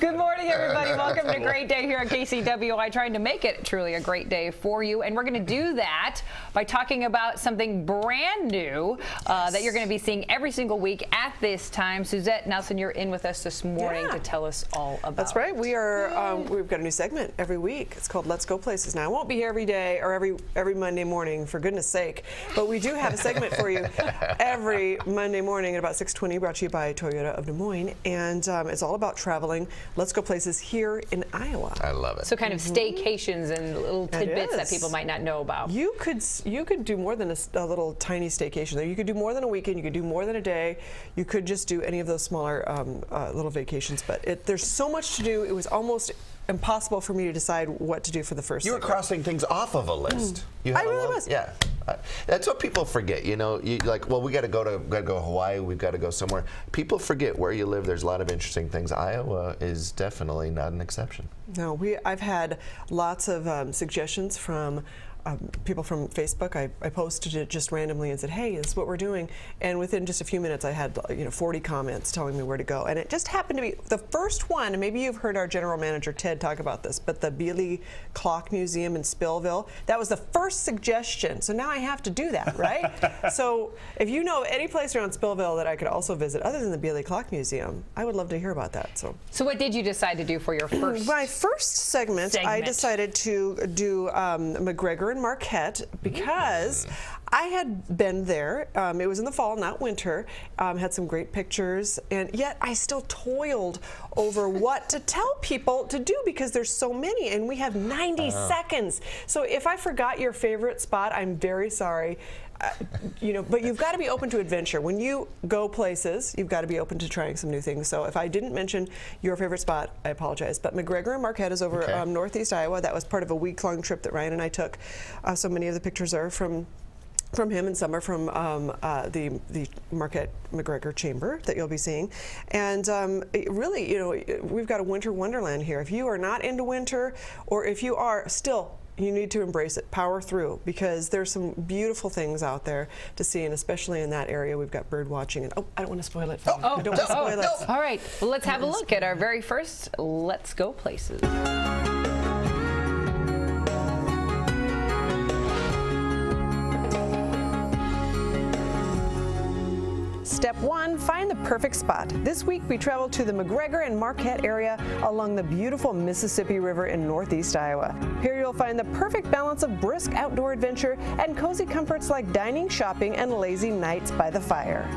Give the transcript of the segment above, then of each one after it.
Good morning, everybody. Welcome to Great Day here at KCWI, trying to make it truly a great day for you. And we're going to do that by talking about something brand new that you're going to be seeing every single week at this time. Suzette Nelson, you're in with us this morning to tell us all about it. That's right. We are. We've got a new segment every week. It's called Let's Go Places. Now, I won't be here every day or every Monday morning, for goodness sake, but we do have a segment for you every Monday morning at about 6:20, brought to you by Toyota of Des Moines, and it's all about traveling. Let's go places here in Iowa. I love it. So kind of staycations and little tidbits that people might not know about. You could do more than a little tiny staycation there. You could do more than a weekend. You could do more than a day. You could just do any of those smaller little vacations. But there's so much to do. It was almost impossible for me to decide what to do for the first. You were crossing things off of a list. I really was. Yeah. That's what people forget. You know, like, well, we got to go to Hawaii. We've got to go somewhere. People forget where you live. There's a lot of interesting things. Iowa is definitely not an exception. No, I've had lots of suggestions from people from Facebook. I posted it just randomly and said, "Hey, this is what we're doing," and within just a few minutes, I had 40 comments telling me where to go. And it just happened to be the first one. And maybe you've heard our general manager Ted talk about this, but the Bealey Clock Museum in Spillville. That was the first suggestion. So now I have to do that, right? So if you know any place around Spillville that I could also visit other than the Bealey Clock Museum, I would love to hear about that. So what did you decide to do for your first? My first segment. I decided to do McGregor and Marquette because I had been there. It was in the fall, not winter. Had some great pictures, and yet I still toiled over what to tell people to do because there's so many, and we have 90 seconds. So if I forgot your favorite spot, I'm very sorry. But you've got to be open to adventure. When you go places, you've got to be open to trying some new things. So if I didn't mention your favorite spot, I apologize. But McGregor and Marquette is over northeast Iowa. That was part of a week-long trip that Ryan and I took. So many of the pictures are from him, and some are from the Marquette McGregor Chamber that you'll be seeing. And really, we've got a winter wonderland here. If you are not into winter, or if you are still, you need to embrace it, power through, because there's some beautiful things out there to see, and especially in that area, we've got bird watching. And I don't want to spoil it. I don't want to spoil it. All right, well, let's have a look at our very first Let's Go Places. Step 1, find the perfect spot. This week we traveled to the McGregor and Marquette area along the beautiful Mississippi River in northeast Iowa. Here you'll find the perfect balance of brisk outdoor adventure and cozy comforts like dining, shopping, and lazy nights by the fire.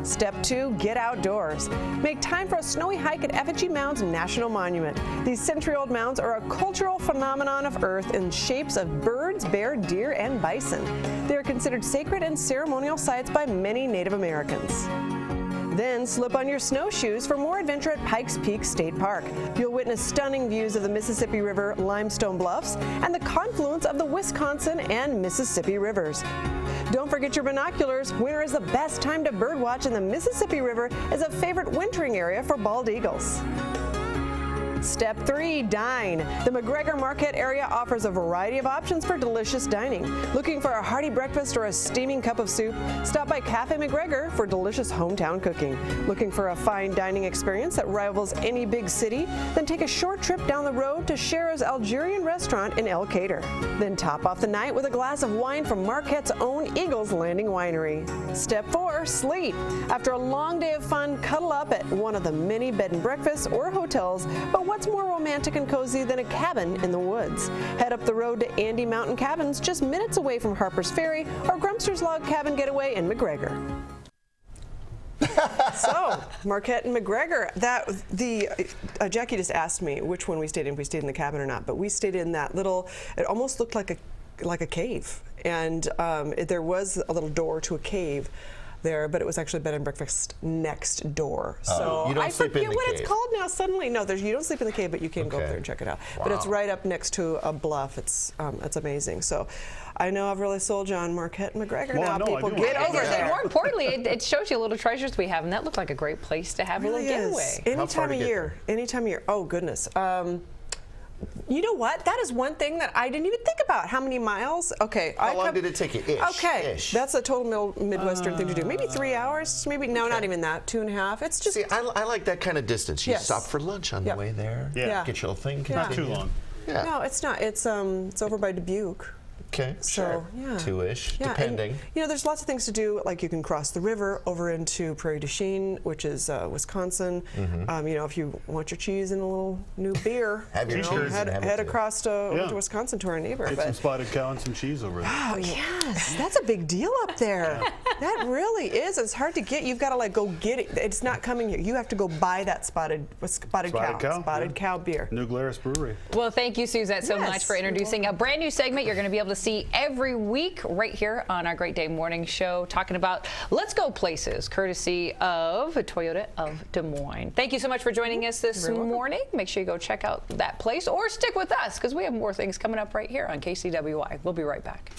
Step 2, get outdoors. Make time for a snowy hike at Effigy Mounds National Monument. These century-old mounds are a cultural phenomenon of Earth in shapes of birds, bear, deer, and bison. They are considered sacred and ceremonial sites by many Native Americans. Then slip on your snowshoes for more adventure at Pikes Peak State Park. You'll witness stunning views of the Mississippi River, limestone bluffs, and the confluence of the Wisconsin and Mississippi rivers. Don't forget your binoculars. Winter is the best time to birdwatch, and the Mississippi River is a favorite wintering area for bald eagles. Step 3, dine. The McGregor Marquette area offers a variety of options for delicious dining. Looking for a hearty breakfast or a steaming cup of soup? Stop by Cafe McGregor for delicious hometown cooking. Looking for a fine dining experience that rivals any big city? Then take a short trip down the road to Shara's Algerian restaurant in El Cater. Then top off the night with a glass of wine from Marquette's own Eagles Landing Winery. Step 4, sleep. After a long day of fun, cuddle up at one of the many bed and breakfasts or hotels, but what's more romantic and cozy than a cabin in the woods? Head up the road to Andy Mountain Cabins, just minutes away from Harper's Ferry, or Grumpster's Log Cabin Getaway in McGregor. So, Marquette and McGregor. Jackie just asked me which one we stayed in, if we stayed in the cabin or not. But we stayed in that little. It almost looked like a cave, and there was a little door to a cave there, but it was actually bed and breakfast next door. So you don't I sleep forget in the what cave. It's called now. Suddenly, no, you don't sleep in the cave, but you can go up there and check it out. Wow. But it's right up next to a bluff. It's amazing. So I know I've really sold you on Marquette and McGregor. Well, now no, people I do get want to over go there. More importantly, it shows you little treasures we have, and that looked like a great place to have a little getaway. Any time of year. Oh goodness. You know what? That is one thing that I didn't even think about. How many miles? Okay. How long did it take you? Okay. Ish. That's a total Midwestern thing to do. Maybe 3 hours. Maybe not even that. 2.5. It's just. See, I like that kind of distance. You Yes. stop for lunch on the way there. Yeah. Get your little thing. Yeah. Not too long. Yeah. No, it's not. It's over by Dubuque. Okay. So, Sure. yeah. 2-ish, Yeah, depending. And, you know, there's lots of things to do. Like you can cross the river over into Prairie du Chien, which is Wisconsin. You know, if you want your cheese and a little new beer, Have your you know, cheese and have it head too. across to Wisconsin to our neighbor. Get But- some spotted cow and some cheese over there. Oh, yes, that's a big deal up there. That really is. It's hard to get. You've got to like go get it. It's not coming here. You have to go buy that spotted cow beer. New Glarus Brewery. Well, thank you, Suzette, so Yes, much for you're introducing a brand new segment you're going to be able to see every week right here on our Great Day Morning Show, talking about Let's Go Places, courtesy of Toyota of Des Moines. Thank you so much for joining us this morning. Make sure you go check out that place or stick with us because we have more things coming up right here on KCWI. We'll be right back.